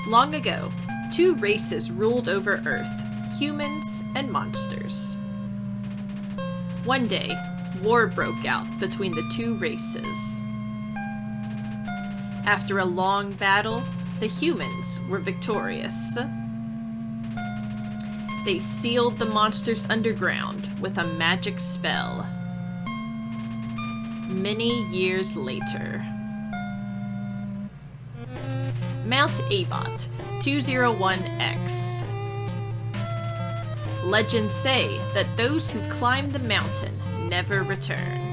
Long ago, two races ruled over Earth, humans and monsters. One day, war broke out between the two races. After a long battle, the humans were victorious. They sealed the monsters underground with a magic spell. Many years later. Mount Abot, 201X. Legends say that those who climb the mountain never return.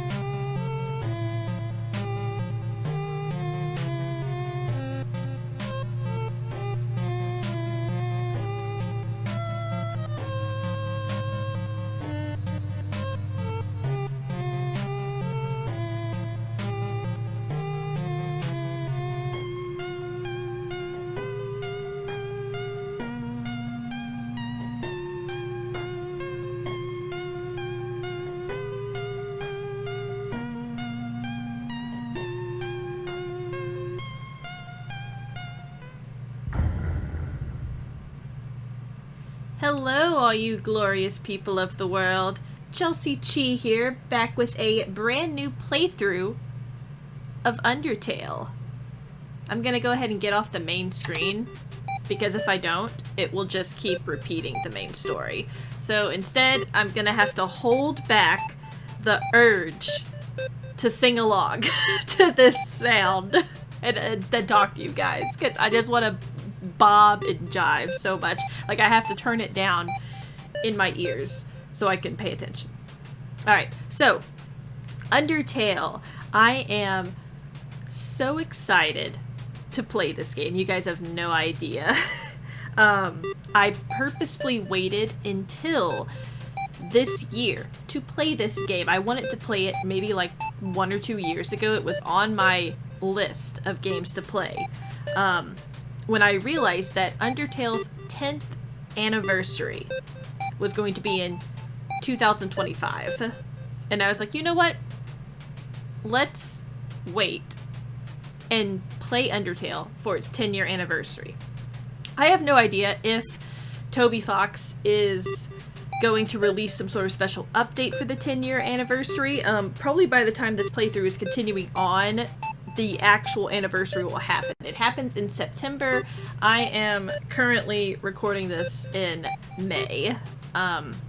Hello, all you glorious people of the world. Chelsea-Chee here, back with a brand new playthrough of Undertale. I'm gonna go ahead and get off the main screen, because if I don't, it will just keep repeating the main story. So instead, I'm gonna have to hold back the urge to sing along to this sound and then talk to you guys, because I just want to bob and jive so much. Like, I have to turn it down in my ears so I can pay attention. Alright, so Undertale. I am so excited to play this game. You guys have no idea. I purposefully waited until this year to play this game. I wanted to play it maybe like 1 or 2 years ago. It was on my list of games to play. When I realized that Undertale's 10th anniversary was going to be in 2025. And I was like, you know what? Let's wait and play Undertale for its 10-year anniversary. I have no idea if Toby Fox is going to release some sort of special update for the 10-year anniversary. Probably by the time this playthrough is continuing on, the actual anniversary will happen. It happens in September. I am currently recording this in May.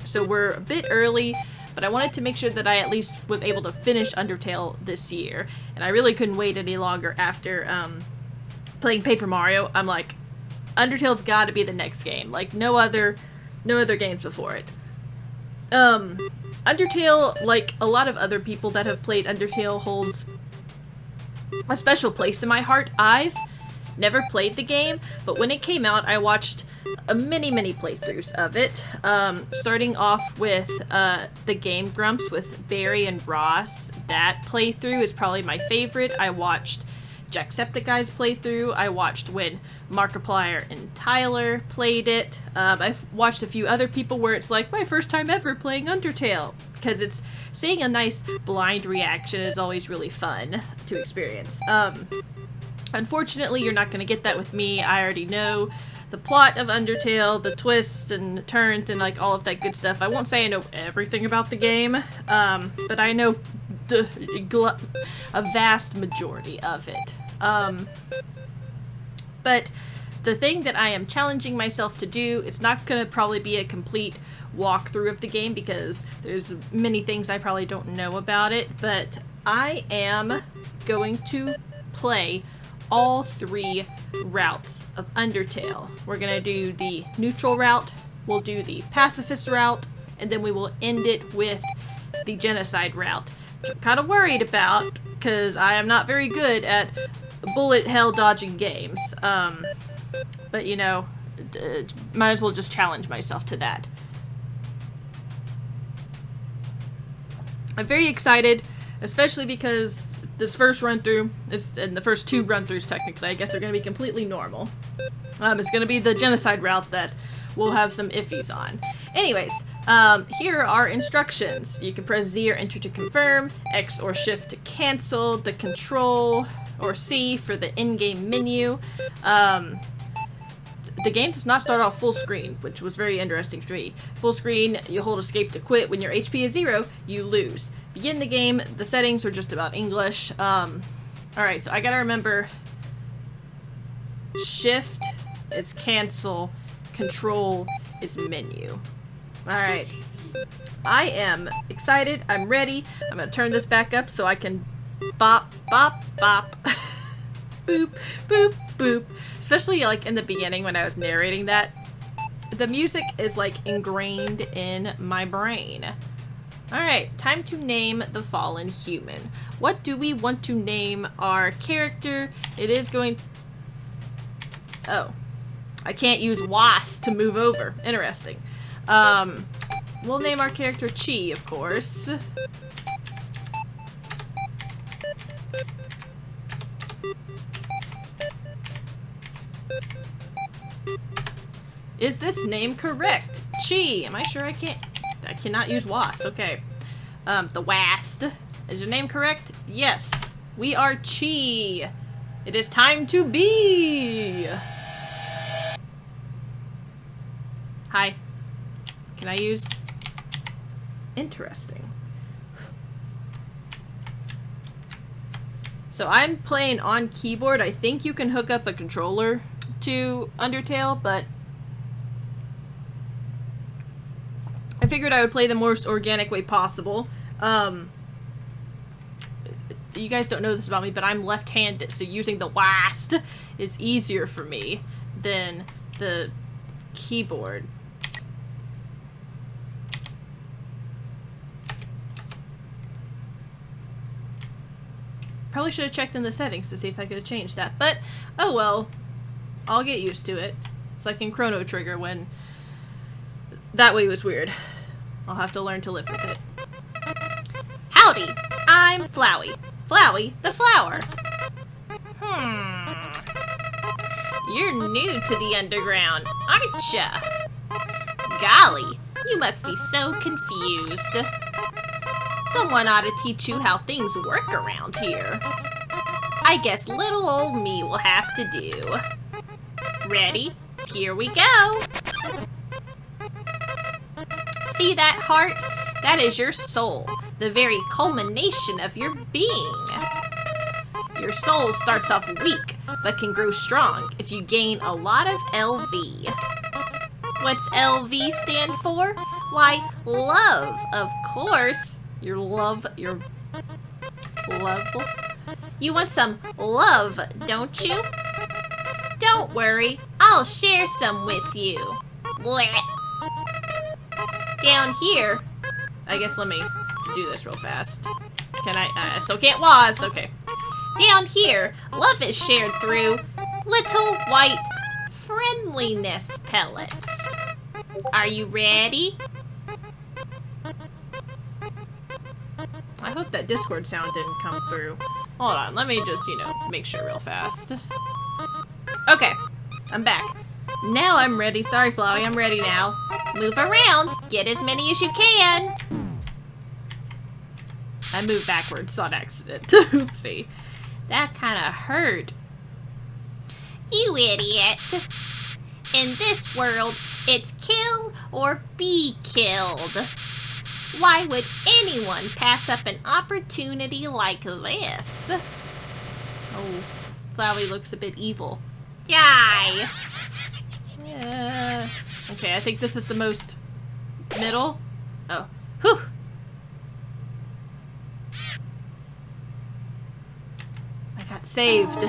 So we're a bit early, but I wanted to make sure that I at least was able to finish Undertale this year. And I really couldn't wait any longer after playing Paper Mario. I'm like, Undertale's gotta be the next game. Like, no other games before it. Undertale, like a lot of other people that have played Undertale, holds a special place in my heart. I've never played the game, but when it came out, I watched many playthroughs of it. Starting off with the Game Grumps with Barry and Ross. That playthrough is probably my favorite. I watched Jacksepticeye's playthrough. I watched when Markiplier and Tyler played it. I've watched a few other people where it's like my first time ever playing Undertale, because it's seeing a nice blind reaction is always really fun to experience. Unfortunately, you're not going to get that with me. I already know the plot of Undertale, the twists and turns and like all of that good stuff. I won't say I know everything about the game, but I know a vast majority of it. But the thing that I am challenging myself to do, it's not going to probably be a complete walkthrough of the game because there's many things I probably don't know about it, but I am going to play all 3 routes of Undertale. We're going to do the neutral route, we'll do the pacifist route, and then we will end it with the genocide route, which I'm kind of worried about because I am not very good at bullet hell dodging games. But you know, might as well just challenge myself to that. I'm very excited, especially because this first run through, and the first 2 run throughs technically, I guess, are going to be completely normal. It's going to be the genocide route that we'll have some iffies on. Anyways, here are instructions. You can press Z or Enter to confirm, X or Shift to cancel, the Control or C for the in-game menu. the game does not start off full screen, which was very interesting to me. Full screen, you hold escape to quit. When your HP is 0, you lose. Begin the game, the settings are just about English. Alright, so I gotta remember... Shift is cancel, Control is menu. Alright. I am excited, I'm ready. I'm gonna turn this back up so I can bop, bop, bop. Boop, boop, boop. Especially like in the beginning when I was narrating that. The music is like ingrained in my brain. Alright, time to name the fallen human. What do we want to name our character? It is going... Oh. I can't use WAS to move over. Interesting. We'll name our character Chee, of course. Is this name correct? Chee. Am I sure I can't... I cannot use WAS. Okay. The WAST. Is your name correct? Yes. We are Chee. It is time to be. Hi. Can I use... Interesting. So I'm playing on keyboard. I think you can hook up a controller to Undertale, but I figured I would play the most organic way possible. You guys don't know this about me, but I'm left-handed, so using the WASD is easier for me than the keyboard. Probably should have checked in the settings to see if I could have changed that, but oh well. I'll get used to it. It's like in Chrono Trigger when that way was weird. I'll have to learn to live with it. Howdy, I'm Flowey. Flowey the flower. You're new to the underground, aren't ya? Golly, you must be so confused. Someone ought to teach you how things work around here. I guess little old me will have to do. Ready? Here we go. See that heart? That is your soul, the very culmination of your being. Your soul starts off weak, but can grow strong if you gain a lot of LV. What's LV stand for? Why, love, of course. Your love. You want some love, don't you? Don't worry, I'll share some with you. Blech. Down here, I guess let me do this real fast. Can I still can't WAS, okay. Down here, love is shared through little white friendliness pellets. Are you ready? I hope that Discord sound didn't come through. Hold on, let me just, make sure real fast. Okay, I'm back. Now I'm ready. Sorry, Flowey, I'm ready now. Move around. Get as many as you can. I moved backwards on accident. Oopsie. That kind of hurt. You idiot. In this world, it's kill or be killed. Why would anyone pass up an opportunity like this? Oh, Flowey looks a bit evil. Die! Yeah. Okay, I think this is the most middle. Oh. Whew! I got saved.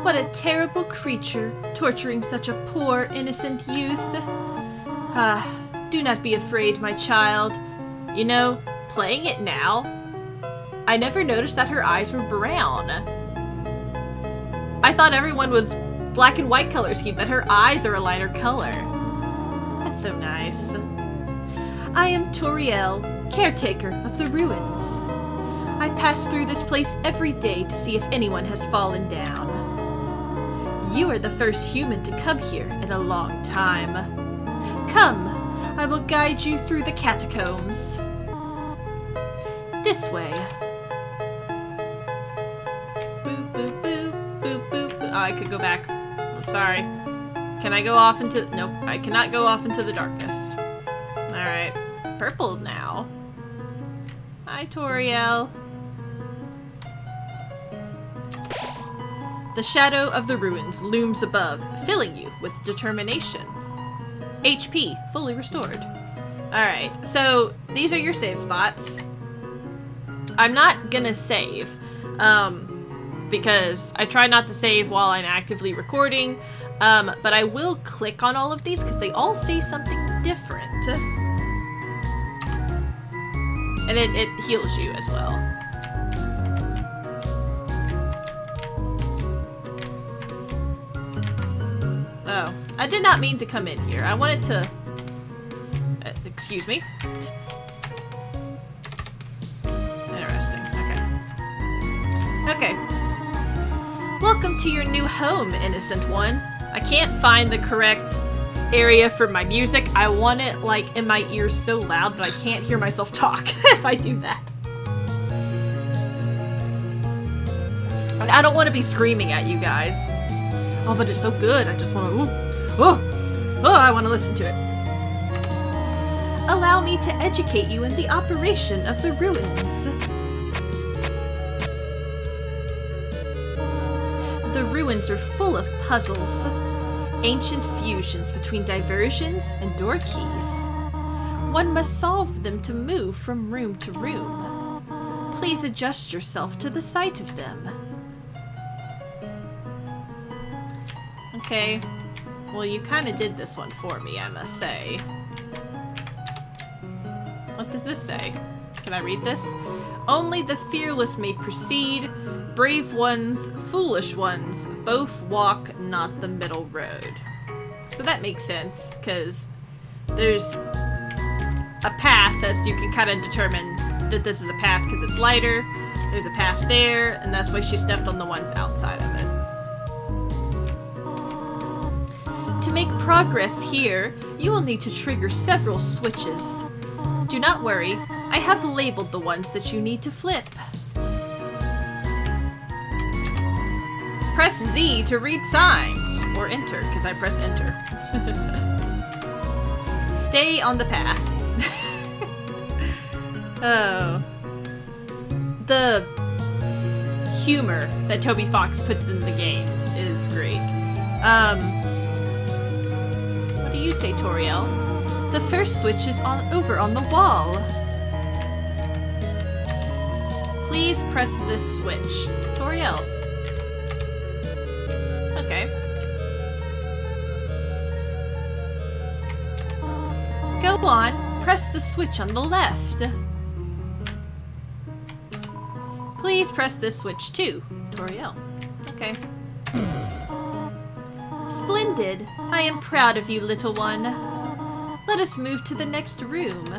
What a terrible creature, torturing such a poor, innocent youth. Do not be afraid, my child. You know, playing it now, I never noticed that her eyes were brown. I thought everyone was black and white color scheme, but her eyes are a lighter color. That's so nice. I am Toriel, caretaker of the ruins. I pass through this place every day to see if anyone has fallen down. You are the first human to come here in a long time. Come, I will guide you through the catacombs. This way. Boop, boop, boop, boop, boop, boop. Oh, I could go back. I'm sorry. Can I go off into... Nope, I cannot go off into the darkness. Alright. Purple now. Hi, Toriel. The shadow of the ruins looms above, filling you with determination. HP, fully restored. Alright, so these are your save spots. I'm not gonna save, because I try not to save while I'm actively recording, but I will click on all of these because they all say something different. And it heals you as well. Oh, I did not mean to come in here. I wanted to... excuse me. Interesting. Okay. Okay. Welcome to your new home, innocent one. I can't find the correct area for my music. I want it, like, in my ears so loud that I can't hear myself talk if I do that. And I don't want to be screaming at you guys. Oh, but it's so good. I just want to... I want to listen to it. Allow me to educate you in the operation of the ruins. The ruins are full of puzzles. Ancient fusions between diversions and door keys. One must solve them to move from room to room. Please adjust yourself to the sight of them. Okay. Well, you kind of did this one for me, I must say. What does this say? Can I read this? Only the fearless may proceed. Brave ones, foolish ones, both walk not the middle road. So that makes sense, because there's a path as you can kind of determine that this is a path because it's lighter. There's a path there, and that's why she stepped on the ones outside of it. To make progress here, you will need to trigger several switches. Do not worry, I have labeled the ones that you need to flip. Press Z to read signs, or enter, because I pressed enter. Stay on the path. Oh. The humor that Toby Fox puts in the game is great. What do you say, Toriel? The first switch is over on the wall. Please press this switch. Toriel. Okay. Go on, press the switch on the left. Please press this switch too, Toriel. Okay. Splendid. I am proud of you, little one. Let us move to the next room.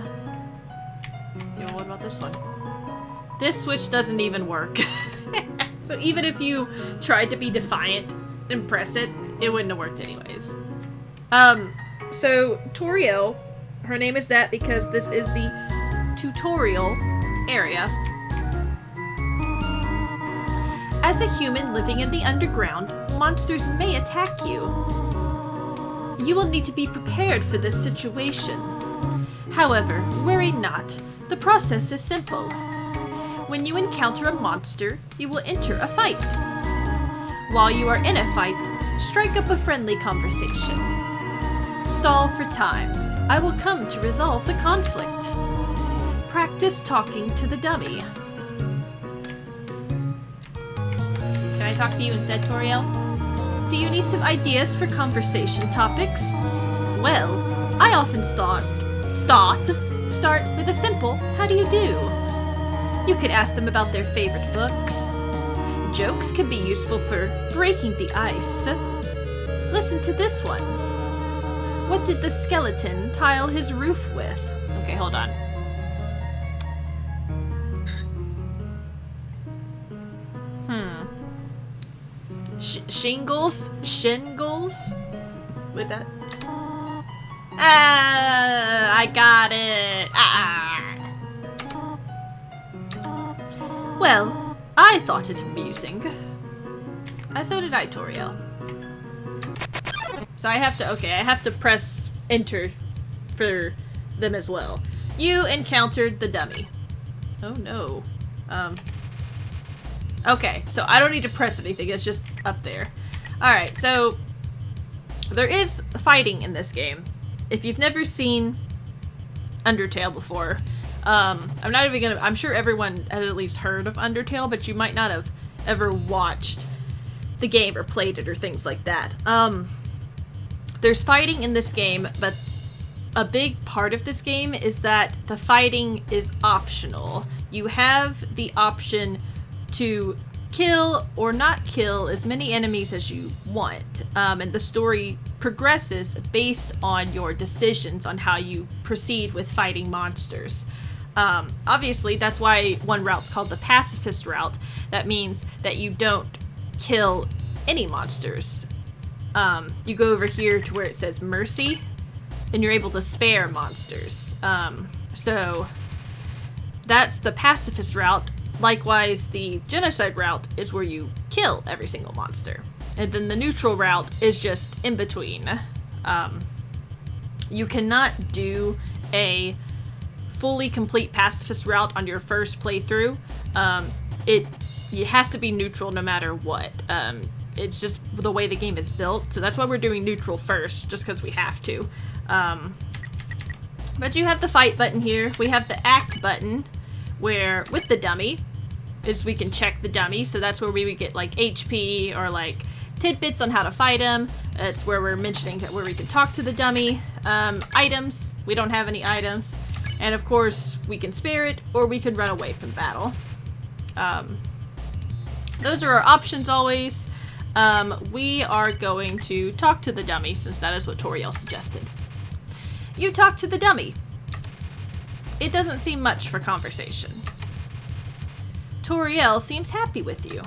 Okay, well, what about this one? This switch doesn't even work. So even if you tried to be defiant and press it, it wouldn't have worked anyways. So Toriel, her name is that because this is the tutorial area. As a human living in the underground, monsters may attack you. You will need to be prepared for this situation. However, worry not. The process is simple. When you encounter a monster, you will enter a fight. While you are in a fight, strike up a friendly conversation. Stall for time. I will come to resolve the conflict. Practice talking to the dummy. Can I talk to you instead, Toriel? Do you need some ideas for conversation topics? Well, I often start with a simple, how do you do? You could ask them about their favorite books. Jokes can be useful for breaking the ice. Listen to this one. What did the skeleton tile his roof with? Okay, hold on. Shingles? With that? I got it. Well, I thought it amusing. So did I, Toriel. So I have to, okay, I have to press enter for them as well. You encountered the dummy. Oh no. Okay, so I don't need to press anything, it's just up there. Alright, so there is fighting in this game. If you've never seen Undertale before, I'm not even gonna, I'm sure everyone had at least heard of Undertale, but you might not have ever watched the game or played it or things like that. There's fighting in this game, but a big part of this game is that the fighting is optional. You have the option to kill or not kill as many enemies as you want, and the story progresses based on your decisions on how you proceed with fighting monsters. Obviously, that's why one route's called the pacifist route. That means that you don't kill any monsters. You go over here to where it says mercy, and you're able to spare monsters. So that's the pacifist route. Likewise, the genocide route is where you kill every single monster. And then the neutral route is just in between. You cannot do a fully complete pacifist route on your first playthrough. It has to be neutral no matter what. It's just the way the game is built, so that's why we're doing neutral first, just because we have to. But you have the fight button here. We have the act button, where with the dummy is we can check the dummy, so that's where we would get like HP or like tidbits on how to fight him. It's where we're mentioning where we can talk to the dummy. Items, we don't have any items, and of course we can spare it or we could run away from battle. Those are our options always. We are going to talk to the dummy, since that is what Toriel suggested. You talk to the dummy. It doesn't seem much for conversation. Toriel seems happy with you.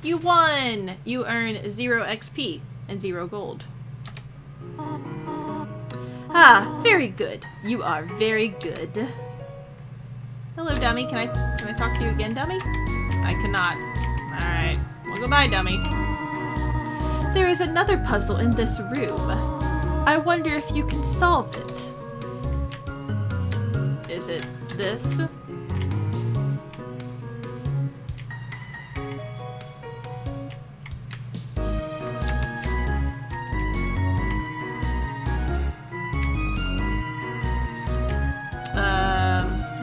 You won! You earn 0 XP and 0 gold. Ah, very good. You are very good. Hello, dummy. Can I talk to you again, dummy? I cannot. Alright. Well, goodbye, dummy. There is another puzzle in this room. I wonder if you can solve it. Is it this?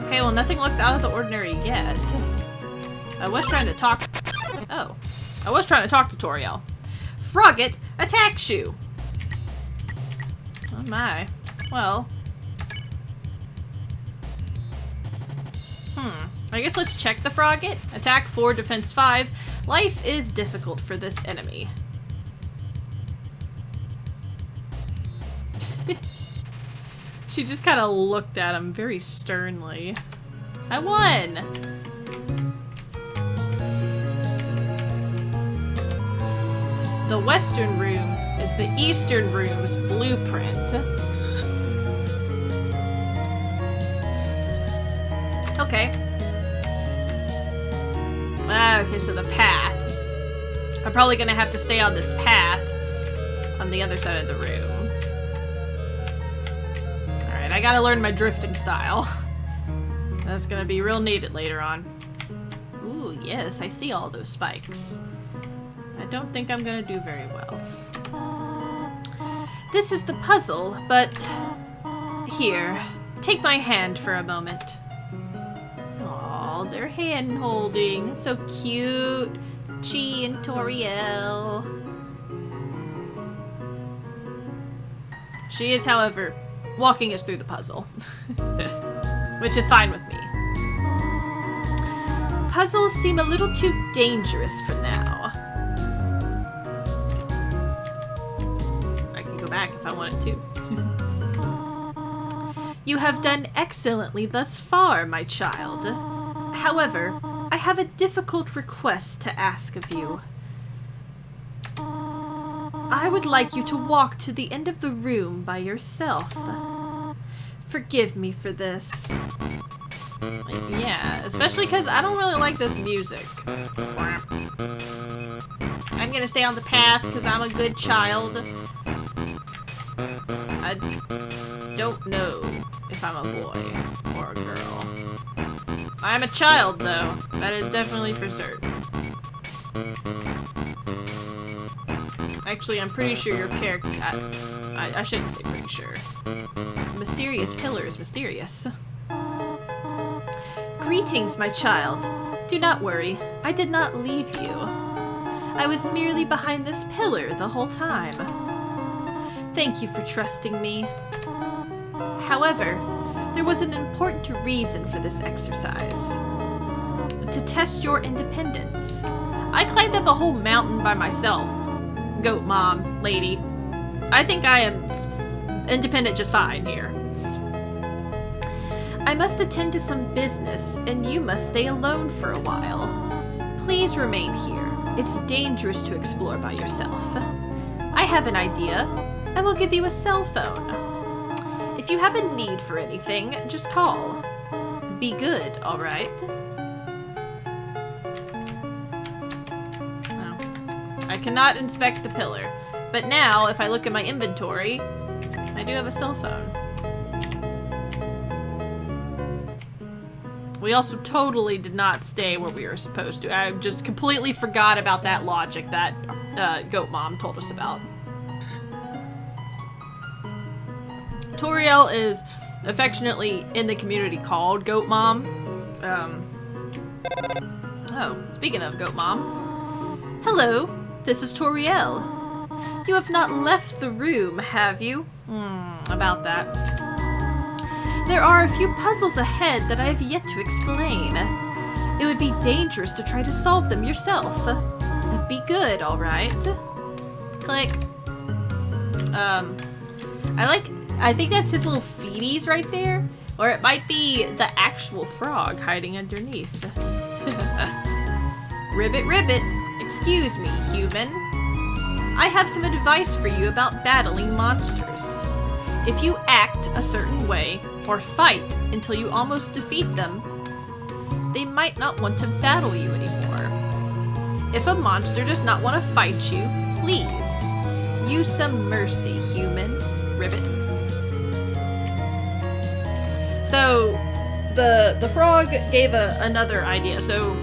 Okay, well, nothing looks out of the ordinary yet. I was trying to talk... Oh. I was trying to talk to Toriel. Frogget attacks you! Oh my. Well. I guess let's check the Frogget. Attack 4, defense 5. Life is difficult for this enemy. She just kind of looked at him very sternly. I won! The western room is the eastern room's blueprint. Okay. Okay, so the path. I'm probably gonna have to stay on this path on the other side of the room. Alright, I gotta learn my drifting style. That's gonna be real needed later on. Ooh, yes, I see all those spikes. I don't think I'm gonna do very well. This is the puzzle, but... Here, take my hand for a moment. Aw, they're hand-holding. So cute. Chee and Toriel. She is, however, walking us through the puzzle. Which is fine with me. Puzzles seem a little too dangerous for now. I can go back if I wanted to. You have done excellently thus far, my child. However, I have a difficult request to ask of you. I would like you to walk to the end of the room by yourself. Forgive me for this. Yeah, especially because I don't really like this music. I'm gonna stay on the path because I'm a good child. I don't know if I'm a boy or a girl. I'm a child, though. That is definitely for certain. Actually, I'm pretty sure your character... I shouldn't say pretty sure. Mysterious pillar is mysterious. Greetings, my child. Do not worry. I did not leave you. I was merely behind this pillar the whole time. Thank you for trusting me. However, there was an important reason for this exercise. To test your independence. I climbed up a whole mountain by myself. Goat mom, lady. I think I am independent just fine here. I must attend to some business, and you must stay alone for a while. Please remain here. It's dangerous to explore by yourself. I have an idea. I will give you a cell phone. If you have a need for anything, just call. Be good, alright? Oh. I cannot inspect the pillar. But now, if I look at my inventory, I do have a cell phone. We also totally did not stay where we were supposed to. I just completely forgot about that logic that Goat Mom told us about. Toriel is affectionately in the community called Goat Mom. Oh, speaking of Goat Mom. Hello, this is Toriel. You have not left the room, have you? About that. There are a few puzzles ahead that I have yet to explain. It would be dangerous to try to solve them yourself. Be good, alright? Click. I think that's his little feeties right there. Or it might be the actual frog hiding underneath. Ribbit, ribbit. Excuse me, human. I have some advice for you about battling monsters. If you act a certain way, or fight until you almost defeat them, they might not want to battle you anymore. If a monster does not want to fight you, please, use some mercy, human. Ribbit. So, the frog gave another idea. So,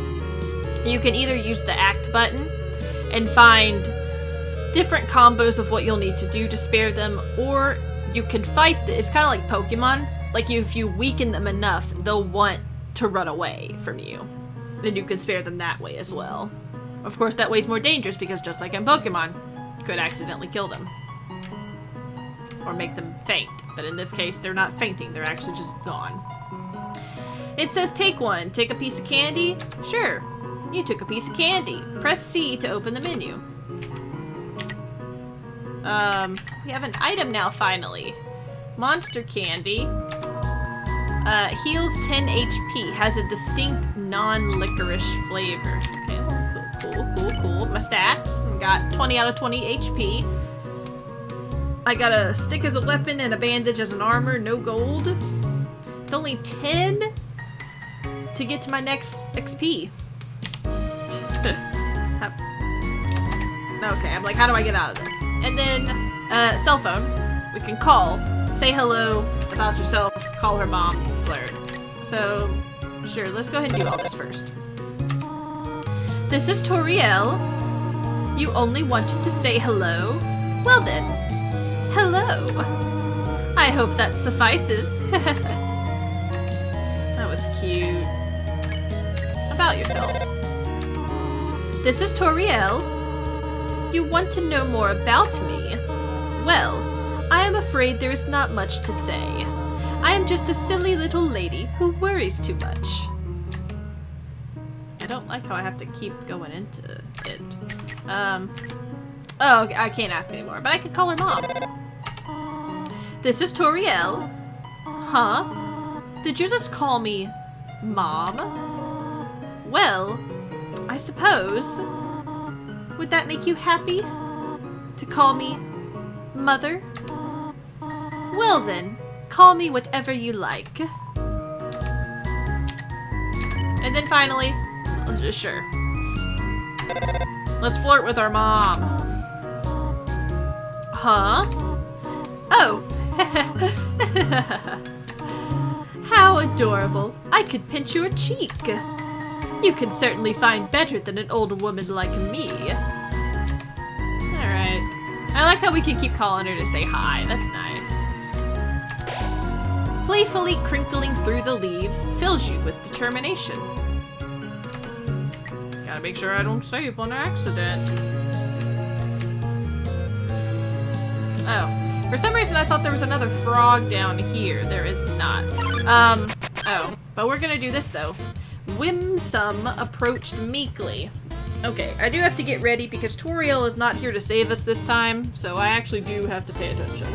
you can either use the act button and find different combos of what you'll need to do to spare them, or you can fight. It's kind of like Pokemon. Like, if you weaken them enough, they'll want to run away from you. Then you can spare them that way as well. Of course, that way's more dangerous because just like in Pokemon, you could accidentally kill them. Or make them faint. But in this case, they're not fainting. They're actually just gone. It says take one. Take a piece of candy? Sure. You took a piece of candy. Press C to open the menu. We have an item now, finally. Monster candy. Heals 10 HP. Has a distinct non-licorice flavor. Okay, well, cool. My stats. Got 20 out of 20 HP. I got a stick as a weapon and a bandage as an armor. No gold. It's only 10 to get to my next XP. Okay, I'm like, how do I get out of this? And then, cell phone. We can call. Say hello about yourself. Call her mom. Flirt. So, sure, let's go ahead and do all this first. This is Toriel. You only wanted to say hello? Well then, hello. I hope that suffices. That was cute. About yourself. This is Toriel. You want to know more about me? Well, I am afraid there is not much to say. I am just a silly little lady who worries too much. I don't like how I have to keep going into it. Oh, okay, I can't ask anymore, but I could call her mom. This is Toriel. Huh? Did you just call me Mom? Well, I suppose. Would that make you happy? To call me Mother? Well then, call me whatever you like. And then finally, sure. Let's flirt with our mom. Huh? Oh! How adorable. I could pinch your cheek. You can certainly find better than an old woman like me. Alright. I like how we can keep calling her to say hi. That's nice. Playfully crinkling through the leaves fills you with determination. Gotta make sure I don't save on accident. Oh. For some reason I thought there was another frog down here. There is not. Oh. But we're gonna do this though. Whimsome approached meekly. Okay, I do have to get ready because Toriel is not here to save us this time, so I actually do have to pay attention.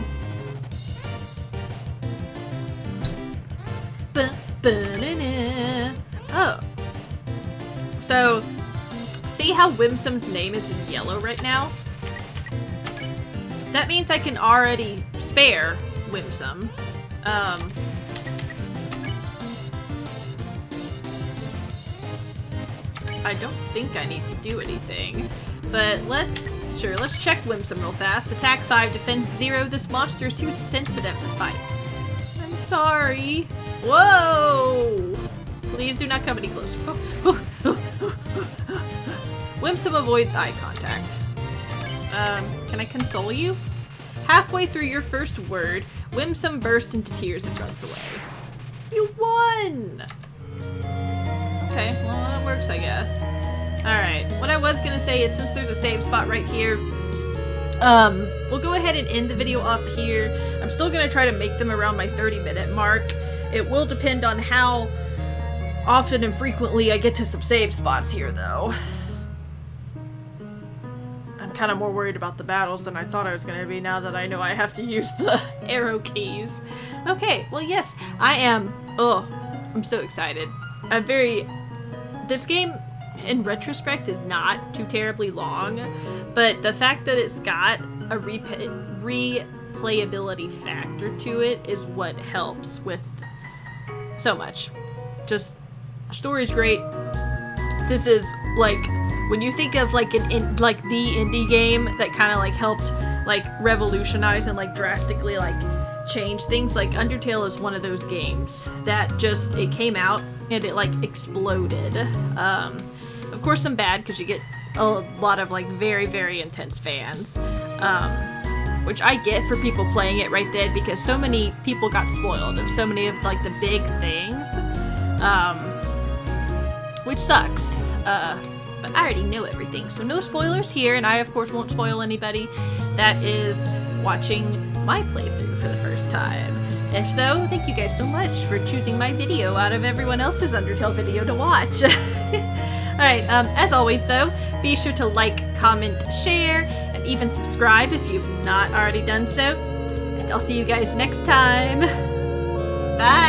Oh. So, see how Whimsome's name is in yellow right now? That means I can already spare Whimsome. I don't think I need to do anything, but let's check Whimsome real fast. Attack 5, defense 0. This monster is too sensitive to fight. I'm sorry. Whoa! Please do not come any closer. Whimsome avoids eye contact. Can I console you? Halfway through your first word, Whimsome bursts into tears and runs away. You won! Okay, well that works, I guess. Alright, what I was gonna say is since there's a save spot right here, we'll go ahead and end the video off here. I'm still gonna try to make them around my 30-minute mark. It will depend on how often and frequently I get to some save spots here, though. I'm kind of more worried about the battles than I thought I was going to be now that I know I have to use the arrow keys. Okay, well yes, I am. Oh, I'm so excited. This game, in retrospect, is not too terribly long, but the fact that it's got a replayability factor to it is what helps with so much. Just, story's great. This is like, when you think of like the indie game that kind of like helped like revolutionize and like drastically like change things, like Undertale is one of those games that just, it came out and it like exploded. Of course some bad because you get a lot of like very, very intense fans, which I get for people playing it right then because so many people got spoiled of so many of like the big things, which sucks. But I already know everything, so no spoilers here, and I of course won't spoil anybody that is watching my playthrough for the first time. If so, thank you guys so much for choosing my video out of everyone else's Undertale video to watch. Alright, as always though, be sure to like, comment, share, and even subscribe if you've not already done so. And I'll see you guys next time. Bye!